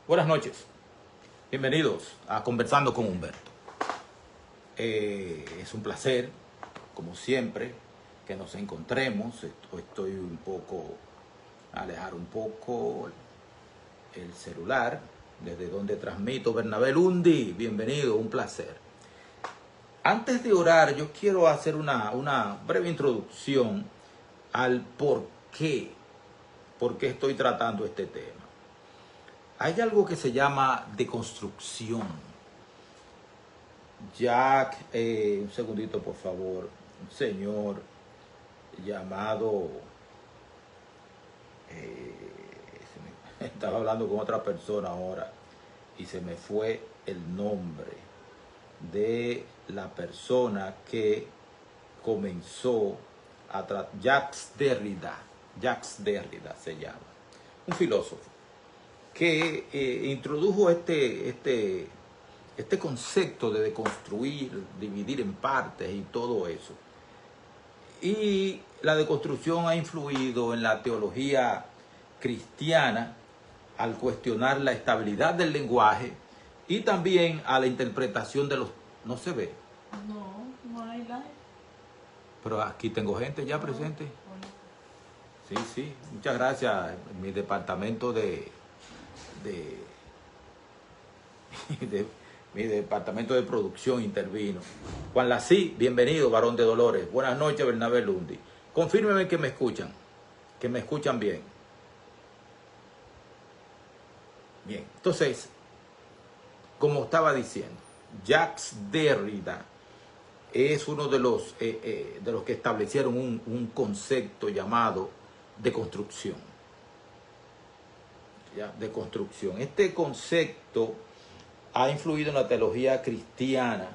Buenas noches, bienvenidos a Conversando con Humberto. Es un placer, como siempre, que nos encontremos. Estoy un poco, alejar un poco el celular, desde donde transmito. Bernabé Lundi, bienvenido, un placer. Antes de orar, yo quiero hacer una breve introducción al por qué estoy tratando este tema. Hay algo que se llama deconstrucción. Jack, un segundito por favor, un señor llamado, estaba hablando con otra persona ahora y se me fue el nombre de la persona que comenzó a Jacques Derrida se llama, un filósofo que introdujo este concepto de deconstruir, dividir en partes y todo eso. Y la deconstrucción ha influido en la teología cristiana al cuestionar la estabilidad del lenguaje y también a la interpretación de los... ¿No se ve? No hay live. Pero aquí tengo gente ya presente. Sí, muchas gracias. Mi departamento mi departamento de producción intervino. Juan Lací, bienvenido, varón de Dolores. Buenas noches, Bernabé Lundi. Confírmeme que me escuchan bien. Bien, entonces, como estaba diciendo, Jacques Derrida es uno de los que establecieron un concepto llamado deconstrucción. Deconstrucción. Este concepto ha influido en la teología cristiana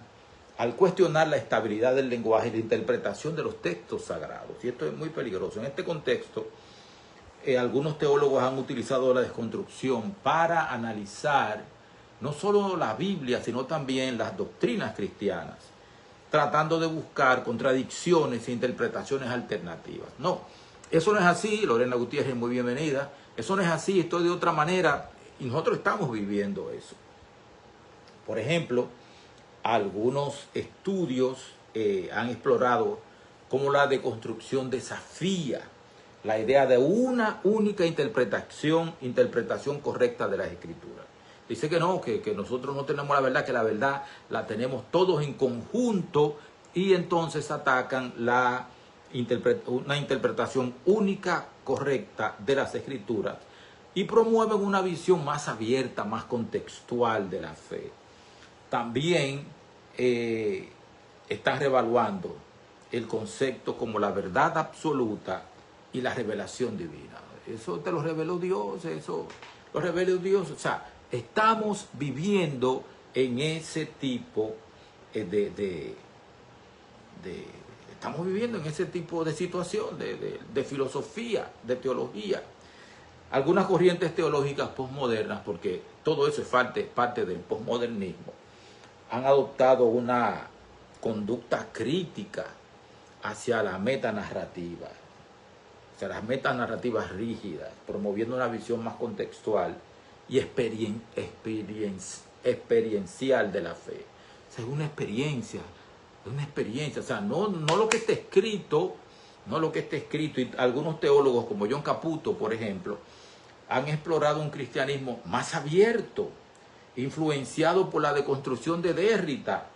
al cuestionar la estabilidad del lenguaje y la interpretación de los textos sagrados. Y esto es muy peligroso. En este contexto, algunos teólogos han utilizado la deconstrucción para analizar no solo la Biblia, sino también las doctrinas cristianas, tratando de buscar contradicciones e interpretaciones alternativas. No, eso no es así. Lorena Gutiérrez, muy bienvenida. Eso no es así, esto es de otra manera y nosotros estamos viviendo eso. Por ejemplo, algunos estudios han explorado cómo la deconstrucción desafía la idea de una única interpretación correcta de las Escrituras. Dice que no, que nosotros no tenemos la verdad, que la verdad la tenemos todos en conjunto, y entonces atacan una interpretación única, correcta de las Escrituras, y promueven una visión más abierta, más contextual de la fe. También están revaluando el concepto como la verdad absoluta y la revelación divina. Eso te lo reveló Dios, eso lo reveló Dios. O sea, estamos viviendo en ese tipo estamos viviendo en ese tipo de situación, de filosofía, de teología. Algunas corrientes teológicas posmodernas, porque todo eso es parte del posmodernismo, han adoptado una conducta crítica hacia la metanarrativa, hacia las metanarrativas rígidas, promoviendo una visión más contextual y experiencial de la fe. O sea, es una experiencia, o sea, no lo que está escrito, y algunos teólogos como John Caputo, por ejemplo, han explorado un cristianismo más abierto, influenciado por la deconstrucción de Derrida,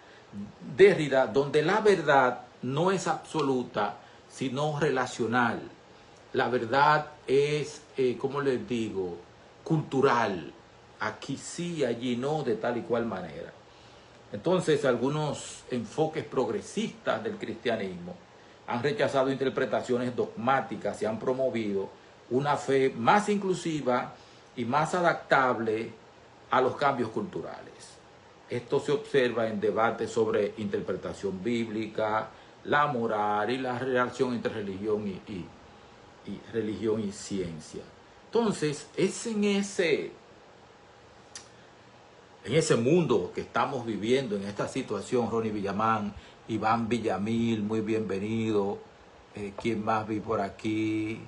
donde la verdad no es absoluta, sino relacional. La verdad es, ¿cómo les digo?, cultural. Aquí sí, allí no, de tal y cual manera. Entonces, algunos enfoques progresistas del cristianismo han rechazado interpretaciones dogmáticas y han promovido una fe más inclusiva y más adaptable a los cambios culturales. Esto se observa en debates sobre interpretación bíblica, la moral y la relación entre religión y ciencia. Entonces, es en ese mundo que estamos viviendo, en esta situación. Ronnie Villamán, Iván Villamil, muy bienvenido. ¿Quién más vi por aquí?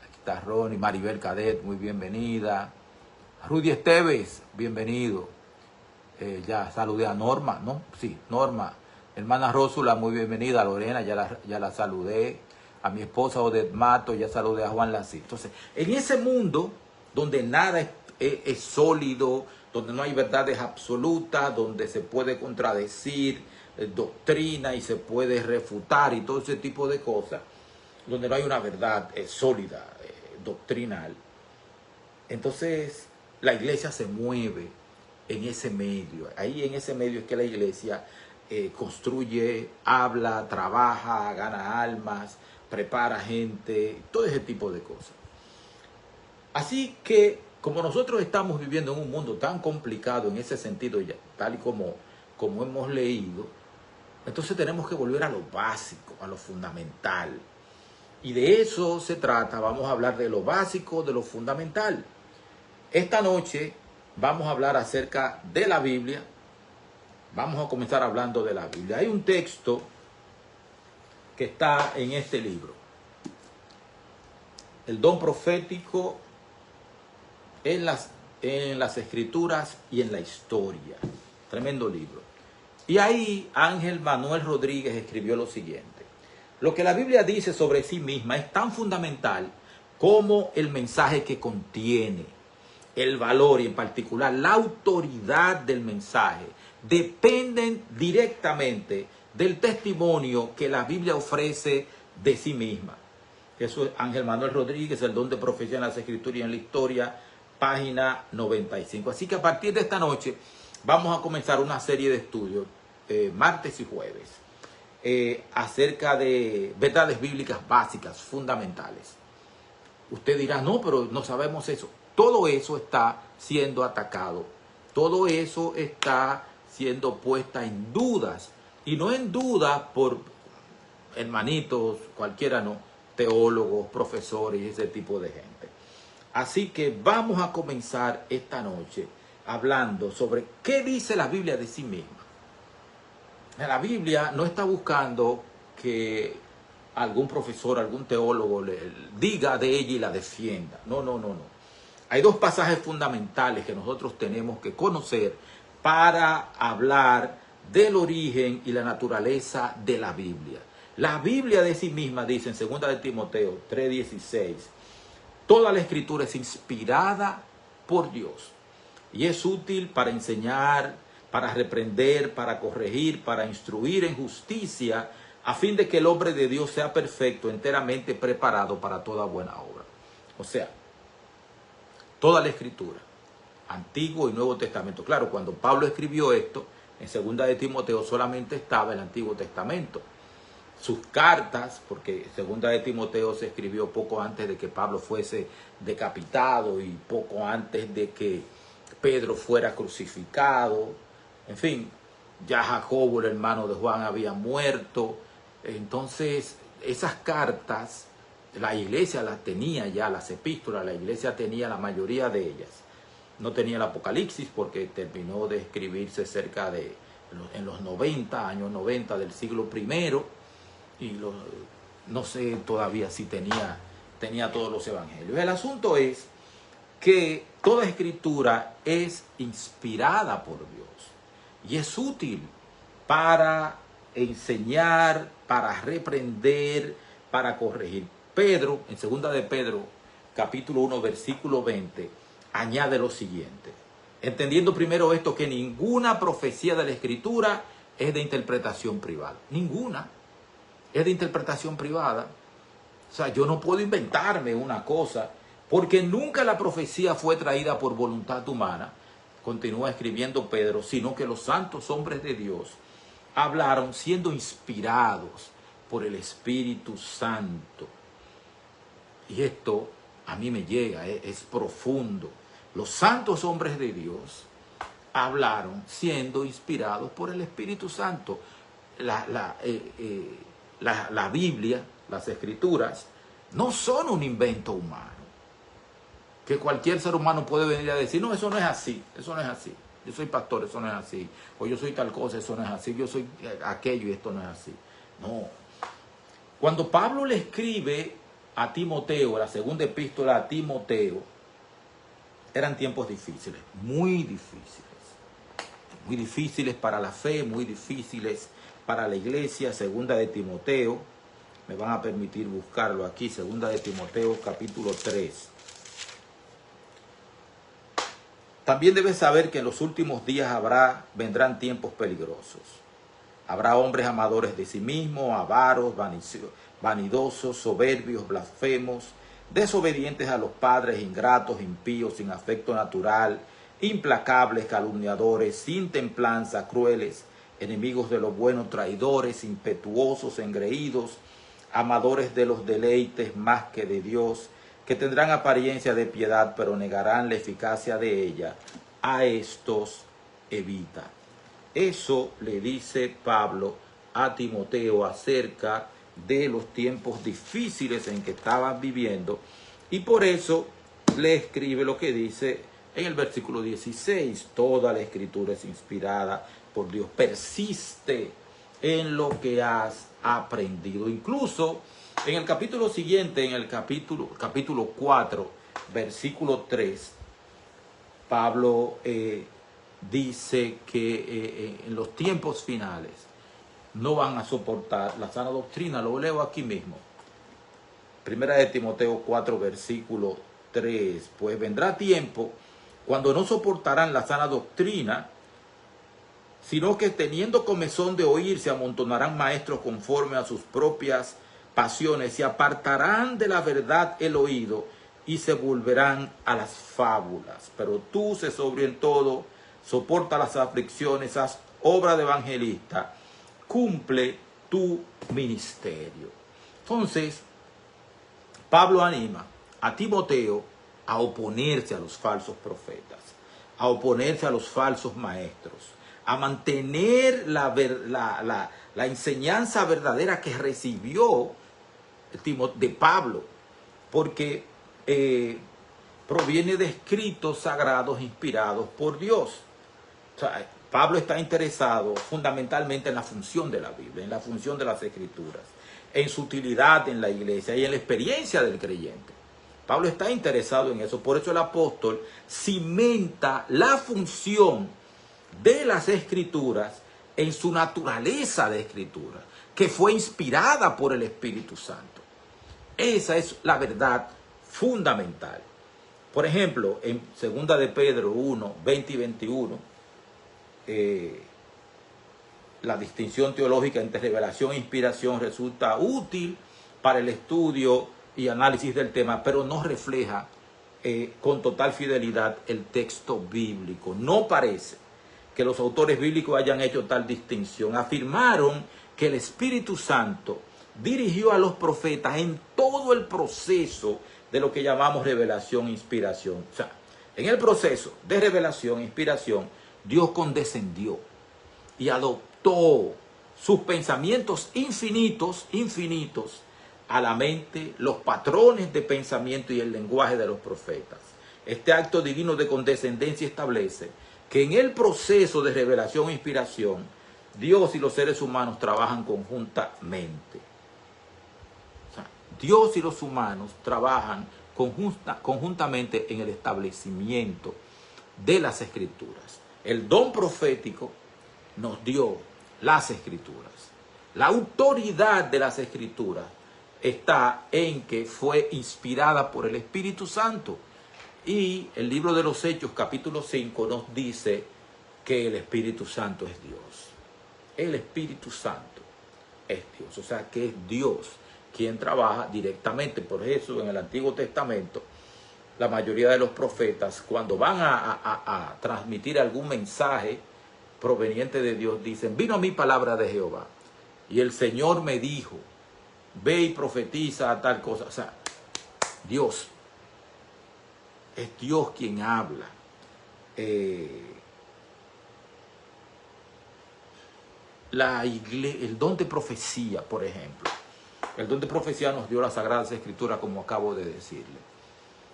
Aquí está Ronnie, Maribel Cadet, muy bienvenida. Rudy Esteves, bienvenido. Ya saludé a Norma, ¿no? Sí, Norma. Hermana Rósula, muy bienvenida. Lorena, ya la saludé. A mi esposa Odette Mato, ya saludé a Juan Lací. Entonces, en ese mundo donde nada es sólido, donde no hay verdades absolutas, donde se puede contradecir doctrina y se puede refutar y todo ese tipo de cosas, donde no hay una verdad sólida, doctrinal, entonces la iglesia se mueve en ese medio. Ahí en ese medio es que la iglesia construye, habla, trabaja, gana almas, prepara gente, todo ese tipo de cosas. Así que, como nosotros estamos viviendo en un mundo tan complicado en ese sentido, ya, tal y como hemos leído, entonces tenemos que volver a lo básico, a lo fundamental. Y de eso se trata, vamos a hablar de lo básico, de lo fundamental. Esta noche vamos a hablar acerca de la Biblia. Vamos a comenzar hablando de la Biblia. Hay un texto que está en este libro. El don profético en las escrituras y en la historia. Tremendo libro. Y ahí Ángel Manuel Rodríguez escribió lo siguiente. Lo que la Biblia dice sobre sí misma es tan fundamental como el mensaje que contiene. El valor y en particular la autoridad del mensaje dependen directamente del testimonio que la Biblia ofrece de sí misma. Eso es Ángel Manuel Rodríguez, el don de profecía en las escrituras y en la historia, página 95. Así que a partir de esta noche vamos a comenzar una serie de estudios, martes y jueves, acerca de verdades bíblicas básicas, fundamentales. Usted dirá, no, pero no sabemos eso. Todo eso está siendo atacado. Todo eso está siendo puesta en dudas. Y no en duda por hermanitos, cualquiera no, teólogos, profesores y ese tipo de gente. Así que vamos a comenzar esta noche hablando sobre qué dice la Biblia de sí misma. La Biblia no está buscando que algún profesor, algún teólogo le diga de ella y la defienda. No, no, no, no. Hay dos pasajes fundamentales que nosotros tenemos que conocer para hablar del origen y la naturaleza de la Biblia. La Biblia de sí misma dice en 2 de Timoteo 3:16, toda la escritura es inspirada por Dios y es útil para enseñar, para reprender, para corregir, para instruir en justicia, a fin de que el hombre de Dios sea perfecto, enteramente preparado para toda buena obra. O sea, toda la escritura, Antiguo y Nuevo Testamento. Claro, cuando Pablo escribió esto, en 2 de Timoteo solamente estaba el Antiguo Testamento. Sus cartas, porque 2 de Timoteo se escribió poco antes de que Pablo fuese decapitado y poco antes de que Pedro fuera crucificado. En fin, ya Jacobo, el hermano de Juan, había muerto. Entonces, esas cartas, la iglesia las tenía ya, las epístolas, la iglesia tenía la mayoría de ellas. No tenía el Apocalipsis porque terminó de escribirse cerca de, en los años 90 del siglo I. Y no sé todavía si tenía todos los evangelios. El asunto es que toda escritura es inspirada por Dios y es útil para enseñar, para reprender, para corregir. Pedro, en 2 de Pedro, capítulo 1, versículo 20, añade lo siguiente. Entendiendo primero esto, que ninguna profecía de la escritura es de interpretación privada. Ninguna es de interpretación privada. O sea, yo no puedo inventarme una cosa, porque nunca la profecía fue traída por voluntad humana, continúa escribiendo Pedro, sino que los santos hombres de Dios hablaron siendo inspirados por el Espíritu Santo. Y esto a mí me llega, es profundo. Los santos hombres de Dios hablaron siendo inspirados por el Espíritu Santo. La Biblia, las escrituras, no son un invento humano. Que cualquier ser humano puede venir a decir, no, eso no es así, eso no es así. Yo soy pastor, eso no es así. O yo soy tal cosa, eso no es así. Yo soy aquello y esto no es así. No. Cuando Pablo le escribe a Timoteo, la segunda epístola a Timoteo, Eran tiempos difíciles, muy difíciles para la fe, muy difíciles para la iglesia. Segunda de Timoteo, me van a permitir buscarlo aquí, segunda de Timoteo capítulo 3. También debes saber que en los últimos días vendrán tiempos peligrosos. Habrá hombres amadores de sí mismos, avaros, vanidosos, soberbios, blasfemos, desobedientes a los padres, ingratos, impíos, sin afecto natural, implacables, calumniadores, sin templanza, crueles, enemigos de lo bueno, traidores, impetuosos, engreídos, amadores de los deleites más que de Dios, que tendrán apariencia de piedad, pero negarán la eficacia de ella. A estos evita. Eso le dice Pablo a Timoteo acerca de los tiempos difíciles en que estaban viviendo, y por eso le escribe lo que dice en el versículo 16: toda la escritura es inspirada por Dios, persiste en lo que has aprendido. Incluso en el capítulo siguiente, en el capítulo 4, versículo 3, Pablo dice que en los tiempos finales no van a soportar la sana doctrina. Lo leo aquí mismo. Primera de Timoteo 4, versículo 3. Pues vendrá tiempo cuando no soportarán la sana doctrina, sino que teniendo comezón de oír, se amontonarán maestros conforme a sus propias pasiones, se apartarán de la verdad el oído y se volverán a las fábulas. Pero tú, sé sobrio en todo, soporta las aflicciones, haz obra de evangelista, cumple tu ministerio. Entonces, Pablo anima a Timoteo a oponerse a los falsos profetas, a oponerse a los falsos maestros, a mantener la enseñanza verdadera que recibió de Pablo, porque proviene de escritos sagrados inspirados por Dios. O sea, Pablo está interesado fundamentalmente en la función de la Biblia, en la función de las Escrituras, en su utilidad en la iglesia y en la experiencia del creyente. Pablo está interesado en eso. Por eso el apóstol cimenta la función de las Escrituras en su naturaleza de Escritura, que fue inspirada por el Espíritu Santo. Esa es la verdad fundamental. Por ejemplo, en 2 de Pedro 1, 20 y 21, la distinción teológica entre revelación e inspiración resulta útil para el estudio y análisis del tema, pero no refleja con total fidelidad el texto bíblico. No parece que los autores bíblicos hayan hecho tal distinción. Afirmaron que el Espíritu Santo dirigió a los profetas en todo el proceso de lo que llamamos revelación e inspiración. O sea, en el proceso de revelación e inspiración, Dios condescendió y adoptó sus pensamientos infinitos a la mente, los patrones de pensamiento y el lenguaje de los profetas. Este acto divino de condescendencia establece que en el proceso de revelación e inspiración, Dios y los seres humanos trabajan conjuntamente. O sea, Dios y los humanos trabajan conjuntamente en el establecimiento de las Escrituras. El don profético nos dio las Escrituras. La autoridad de las Escrituras está en que fue inspirada por el Espíritu Santo. Y el libro de los Hechos, capítulo 5, nos dice que el Espíritu Santo es Dios. El Espíritu Santo es Dios. O sea, que es Dios quien trabaja directamente. Por eso, en el Antiguo Testamento, la mayoría de los profetas, cuando van a transmitir algún mensaje proveniente de Dios, dicen: vino a mí palabra de Jehová, y el Señor me dijo, ve y profetiza tal cosa. O sea, Dios. Es Dios quien habla. El don de profecía, por ejemplo. El don de profecía nos dio las Sagradas Escrituras, como acabo de decirle.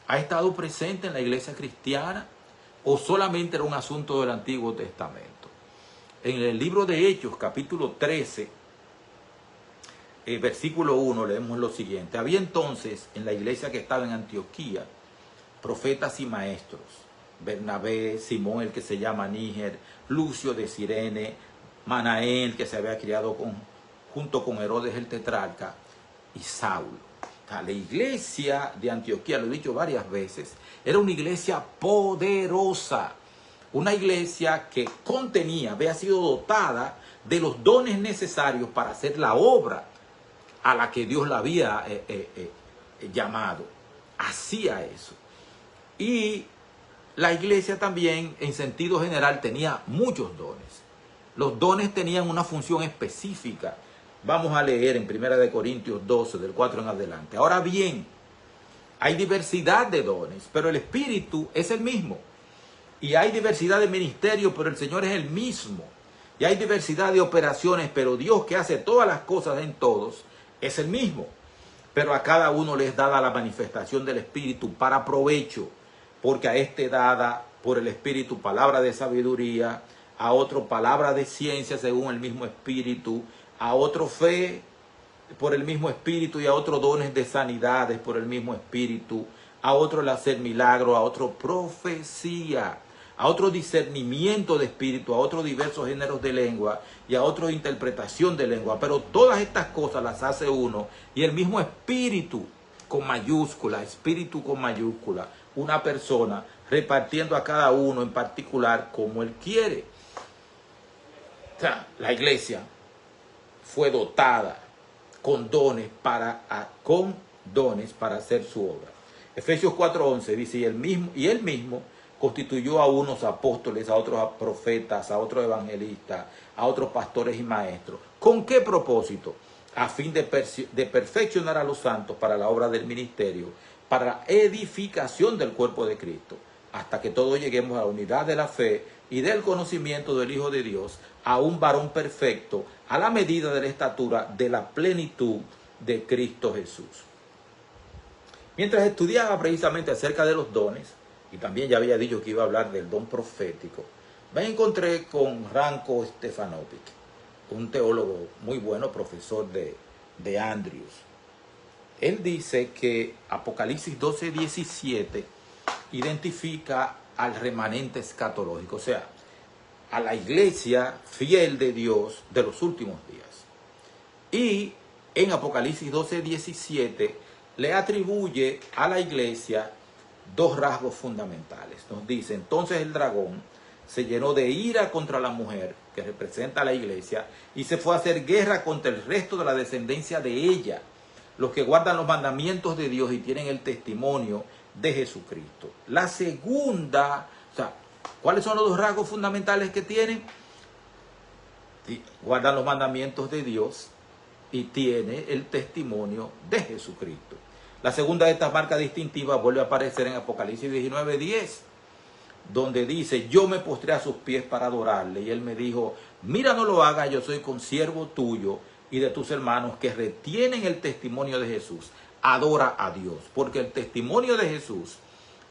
¿Ha estado presente en la iglesia cristiana o solamente era un asunto del Antiguo Testamento? En el libro de Hechos, capítulo 13, versículo 1, leemos lo siguiente. Había entonces en la iglesia que estaba en Antioquía profetas y maestros, Bernabé, Simón el que se llama Níger, Lucio de Cirene, Manaén que se había criado junto con Herodes el tetrarca y Saulo. O sea, la iglesia de Antioquía, lo he dicho varias veces, era una iglesia poderosa, una iglesia que contenía, había sido dotada de los dones necesarios para hacer la obra a la que Dios la había llamado. Hacía eso. Y la iglesia también, en sentido general, tenía muchos dones. Los dones tenían una función específica. Vamos a leer en 1 Corintios 12, del 4 en adelante. Ahora bien, hay diversidad de dones, pero el Espíritu es el mismo. Y hay diversidad de ministerios, pero el Señor es el mismo. Y hay diversidad de operaciones, pero Dios que hace todas las cosas en todos es el mismo. Pero a cada uno le es dada la manifestación del Espíritu para provecho, porque a este dada por el Espíritu palabra de sabiduría, a otro palabra de ciencia según el mismo Espíritu, a otro fe por el mismo Espíritu y a otro dones de sanidades por el mismo Espíritu, a otro el hacer milagro, a otro profecía, a otro discernimiento de espíritu, a otros diversos géneros de lengua y a otro interpretación de lengua. Pero todas estas cosas las hace uno y el mismo Espíritu con mayúscula, Espíritu con mayúscula, una persona repartiendo a cada uno en particular como él quiere. O sea, la iglesia fue dotada con dones para hacer su obra. Efesios 4:11 dice, y él mismo constituyó a unos apóstoles, a otros profetas, a otros evangelistas, a otros pastores y maestros. ¿Con qué propósito? A fin de perfeccionar a los santos para la obra del ministerio, para la edificación del cuerpo de Cristo, hasta que todos lleguemos a la unidad de la fe y del conocimiento del Hijo de Dios, a un varón perfecto, a la medida de la estatura de la plenitud de Cristo Jesús. Mientras estudiaba precisamente acerca de los dones, y también ya había dicho que iba a hablar del don profético, me encontré con Ranko Stefanovic, un teólogo muy bueno, profesor de Andrews. Él dice que Apocalipsis 12:17 identifica al remanente escatológico, o sea, a la iglesia fiel de Dios de los últimos días. Y en Apocalipsis 12:17 le atribuye a la iglesia dos rasgos fundamentales. Nos dice, entonces el dragón se llenó de ira contra la mujer, que representa a la iglesia, y se fue a hacer guerra contra el resto de la descendencia de ella, los que guardan los mandamientos de Dios y tienen el testimonio de Jesucristo. La segunda, o sea, ¿cuáles son los dos rasgos fundamentales que tienen? Guardan los mandamientos de Dios y tiene el testimonio de Jesucristo. La segunda de estas marcas distintivas vuelve a aparecer en Apocalipsis 19:10, donde dice, yo me postré a sus pies para adorarle. Y él me dijo, mira, no lo hagas, yo soy consiervo tuyo y de tus hermanos que retienen el testimonio de Jesús. Adora a Dios, porque el testimonio de Jesús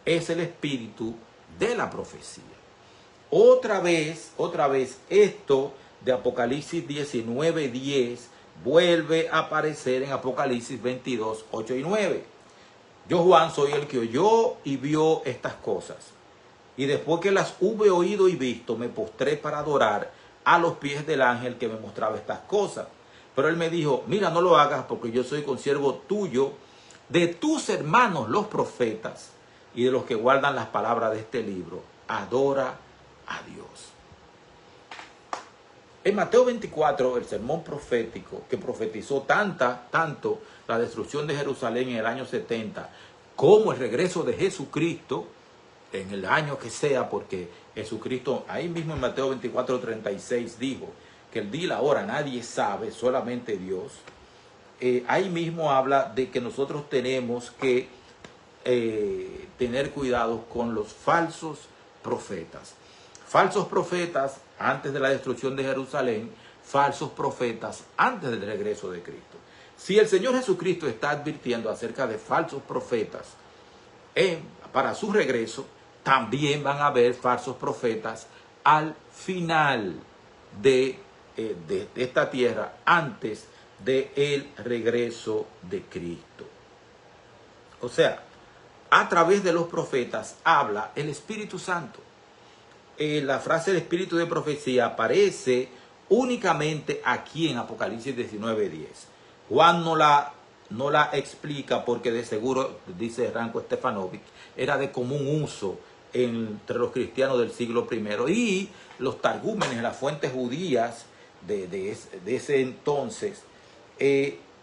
es el espíritu de la profecía. Otra vez, esto de Apocalipsis 19:10 vuelve a aparecer en Apocalipsis 22:8 y 9. Yo, Juan, soy el que oyó y vio estas cosas. Y después que las hube oído y visto, me postré para adorar a los pies del ángel que me mostraba estas cosas. Pero él me dijo, mira, no lo hagas porque yo soy consiervo tuyo, de tus hermanos los profetas y de los que guardan las palabras de este libro. Adora a Dios. En Mateo 24, el sermón profético que profetizó tanto la destrucción de Jerusalén en el año 70 como el regreso de Jesucristo en el año que sea, porque Jesucristo ahí mismo en Mateo 24:36 dijo que el día y la hora nadie sabe, solamente Dios. Ahí mismo habla de que nosotros tenemos que tener cuidado con los falsos profetas. Falsos profetas antes de la destrucción de Jerusalén, falsos profetas antes del regreso de Cristo. Si el Señor Jesucristo está advirtiendo acerca de falsos profetas para su regreso, también van a haber falsos profetas al final de esta tierra, antes del regreso de Cristo. O sea, a través de los profetas habla el Espíritu Santo. La frase del espíritu de profecía aparece únicamente aquí en Apocalipsis 19:10. Juan no la explica porque de seguro, dice Ranko Stefanovic, era de común uso entre los cristianos del siglo I, y los targúmenes, las fuentes judías de ese entonces,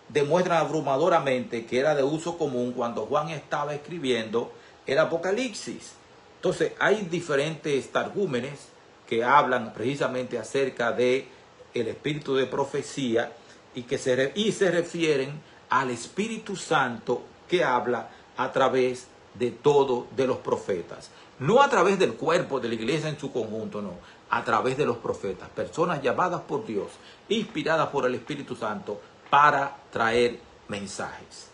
demuestran abrumadoramente que era de uso común cuando Juan estaba escribiendo el Apocalipsis. Entonces hay diferentes targúmenes que hablan precisamente acerca de el espíritu de profecía y se refieren al Espíritu Santo que habla a través de todo de los profetas. No a través del cuerpo de la iglesia en su conjunto, no. A través de los profetas, personas llamadas por Dios, inspiradas por el Espíritu Santo para traer mensajes.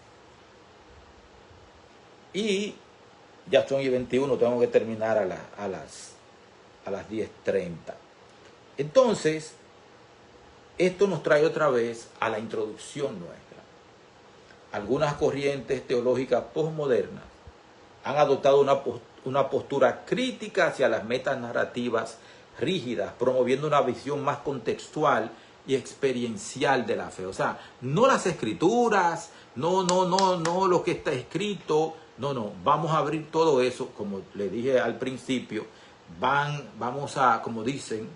Y ya son y 21, tengo que terminar a las 10:30. Entonces, esto nos trae otra vez a la introducción nuestra. Algunas corrientes teológicas postmodernas han adoptado una postura crítica hacia las metas narrativas rígidas, promoviendo una visión más contextual y experiencial de la fe. O sea, no las escrituras, no lo que está escrito, no, vamos a abrir todo eso, como le dije al principio, vamos a, como dicen,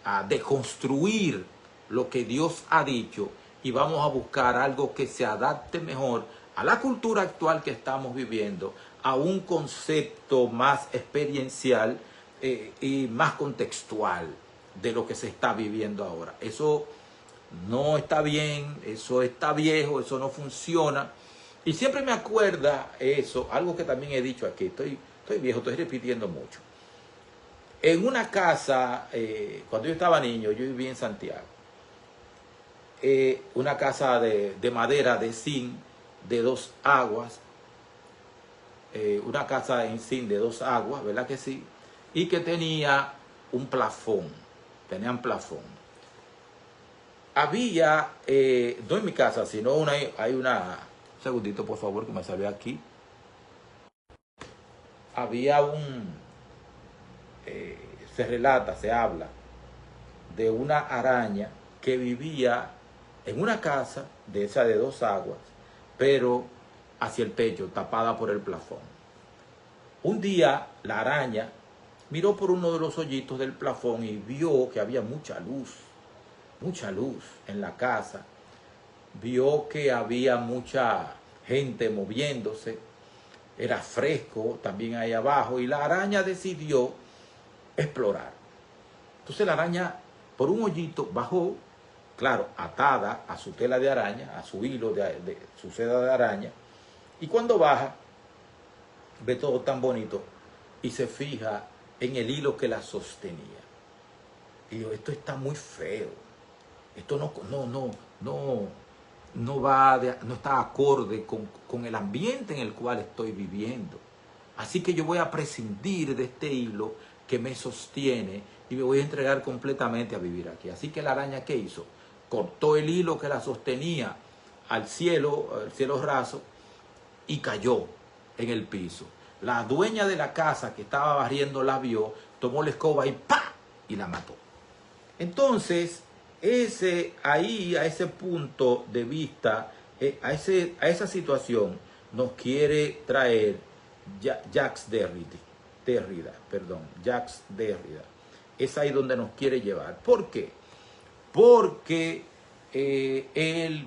a deconstruir lo que Dios ha dicho y vamos a buscar algo que se adapte mejor a la cultura actual que estamos viviendo, a un concepto más experiencial y más contextual de lo que se está viviendo ahora. Eso no está bien, eso está viejo, eso no funciona. Y siempre me acuerda eso, algo que también he dicho aquí, estoy viejo, estoy repitiendo mucho. En una casa, cuando yo estaba niño, yo vivía en Santiago, una casa de madera, de zinc, de 2 aguas, una casa en zinc de 2 aguas, ¿verdad que sí? Y que tenía un plafón, tenían plafón. Había, no en mi casa, sino hay una, un segundito por favor que me salió aquí. Había se relata, se habla de una araña que vivía en una casa de esa de 2 aguas, pero hacia el techo, tapada por el plafón. Un día la araña miró por uno de los hoyitos del plafón y vio que había mucha luz en la casa. Vio que había mucha gente moviéndose, era fresco también ahí abajo, y la araña decidió explorar. Entonces la araña por un hoyito bajó, claro, atada a su tela de araña, a su hilo de su seda de araña, y cuando baja ve todo tan bonito y se fija en el hilo que la sostenía. Y yo, esto está muy feo, esto no está acorde con el ambiente en el cual estoy viviendo. Así que yo voy a prescindir de este hilo que me sostiene y me voy a entregar completamente a vivir aquí. Así que la araña, ¿qué hizo? Cortó el hilo que la sostenía al cielo raso, y cayó en el piso. La dueña de la casa que estaba barriendo la vio, tomó la escoba y ¡pa! Y la mató. Entonces, a ese punto de vista, a esa situación, nos quiere traer Jacques Derrida. Es ahí donde nos quiere llevar. ¿Por qué? Porque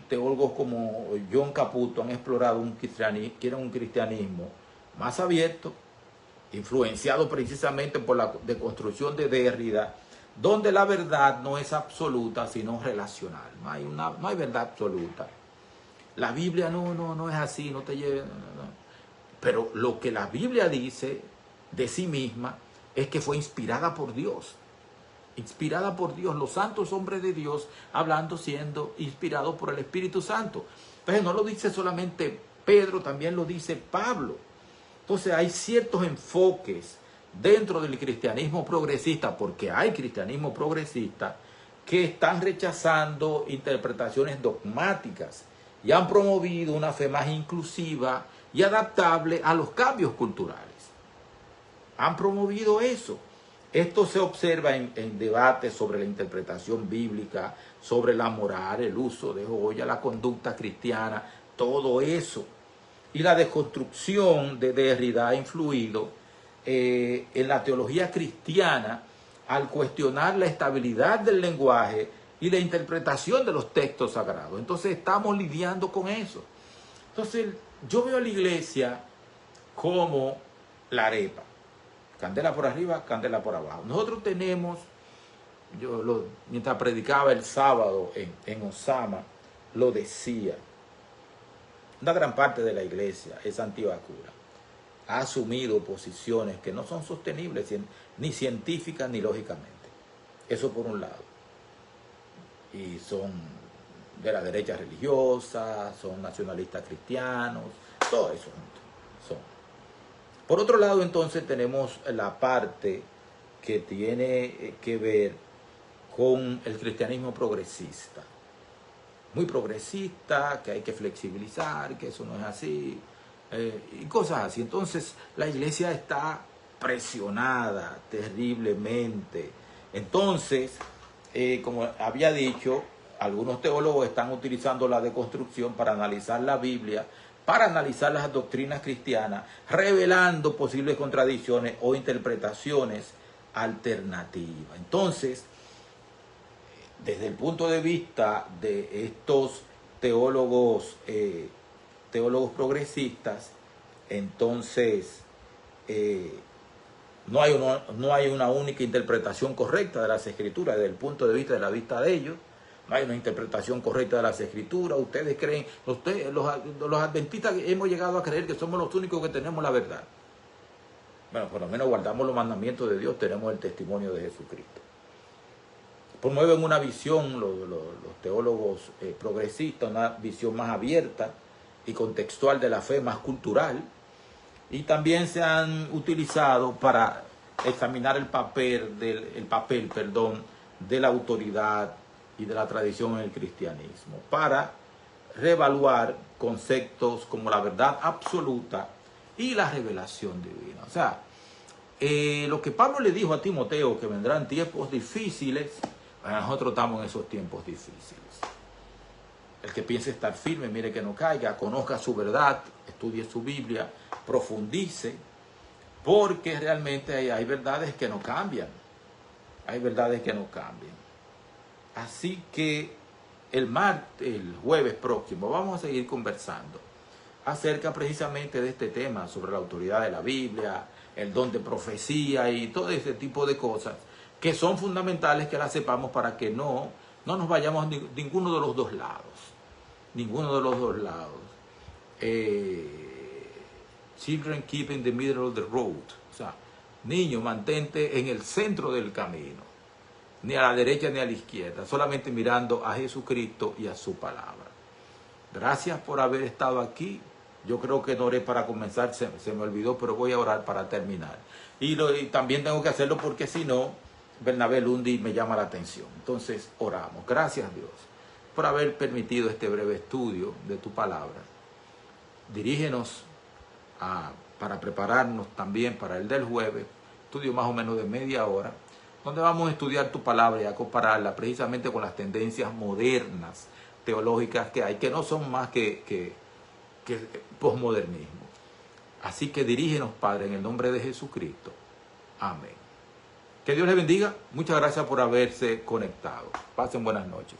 teólogos como John Caputo han explorado un cristianismo más abierto, influenciado precisamente por la deconstrucción de Derrida, donde la verdad no es absoluta, sino relacional. No hay verdad absoluta. La Biblia no es así, no te lleve. No. Pero lo que la Biblia dice de sí misma es que fue inspirada por Dios. Inspirada por Dios, los santos hombres de Dios hablando, siendo inspirados por el Espíritu Santo. Entonces no lo dice solamente Pedro, también lo dice Pablo. Entonces hay ciertos enfoques dentro del cristianismo progresista, porque hay cristianismo progresista, que están rechazando interpretaciones dogmáticas y han promovido una fe más inclusiva, y adaptable a los cambios culturales. Han promovido eso. Esto se observa en debates sobre la interpretación bíblica, sobre la moral, el uso de joya, la conducta cristiana, todo eso. Y la deconstrucción de Derrida ha influido en la teología cristiana al cuestionar la estabilidad del lenguaje y la interpretación de los textos sagrados. Entonces estamos lidiando con eso. Entonces yo veo a la iglesia como la arepa. Candela por arriba, candela por abajo. Nosotros tenemos, mientras predicaba el sábado en Osama, lo decía, una gran parte de la iglesia es antivacuna. Ha asumido posiciones que no son sostenibles ni científicas ni lógicamente. Eso por un lado. Y son de la derecha religiosa, son nacionalistas cristianos, todo eso son. Por otro lado, entonces, tenemos la parte que tiene que ver con el cristianismo progresista. Muy progresista, que hay que flexibilizar, que eso no es así, y cosas así. Entonces, la iglesia está presionada terriblemente. Entonces, como había dicho, algunos teólogos están utilizando la deconstrucción para analizar la Biblia, para analizar las doctrinas cristianas, revelando posibles contradicciones o interpretaciones alternativas. Entonces, desde el punto de vista de estos teólogos progresistas, entonces no hay una única interpretación correcta de las Escrituras desde el punto de vista de ellos. No hay una interpretación correcta de las Escrituras. Ustedes creen, los adventistas hemos llegado a creer que somos los únicos que tenemos la verdad. Bueno, por lo menos guardamos los mandamientos de Dios, tenemos el testimonio de Jesucristo. Promueven una visión, los teólogos progresistas, una visión más abierta y contextual de la fe, más cultural. Y también se han utilizado para examinar el papel de la autoridad y de la tradición en el cristianismo, para reevaluar conceptos como la verdad absoluta y la revelación divina. O sea, lo que Pablo le dijo a Timoteo, que vendrán tiempos difíciles, nosotros estamos en esos tiempos difíciles. El que piense estar firme, mire que no caiga, conozca su verdad, estudie su Biblia, profundice, porque realmente hay verdades que no cambian. Hay verdades que no cambian. Así que el jueves próximo, vamos a seguir conversando acerca precisamente de este tema sobre la autoridad de la Biblia, el don de profecía y todo ese tipo de cosas que son fundamentales que las sepamos para que no nos vayamos a ninguno de los dos lados. Ninguno de los dos lados. Children, keep in the middle of the road. O sea, niño, mantente en el centro del camino. Ni a la derecha ni a la izquierda, solamente mirando a Jesucristo y a su palabra. Gracias por haber estado aquí. Yo creo que no oré para comenzar, se me olvidó, pero voy a orar para terminar. Y también tengo que hacerlo porque si no, Bernabé Lundi me llama la atención. Entonces, oramos. Gracias, Dios, por haber permitido este breve estudio de tu palabra. Dirígenos para prepararnos también para el del jueves, estudio más o menos de media hora, donde vamos a estudiar tu palabra y a compararla precisamente con las tendencias modernas teológicas que hay, que no son más que posmodernismo. Así que dirígenos, Padre, en el nombre de Jesucristo. Amén. Que Dios les bendiga. Muchas gracias por haberse conectado. Pasen buenas noches.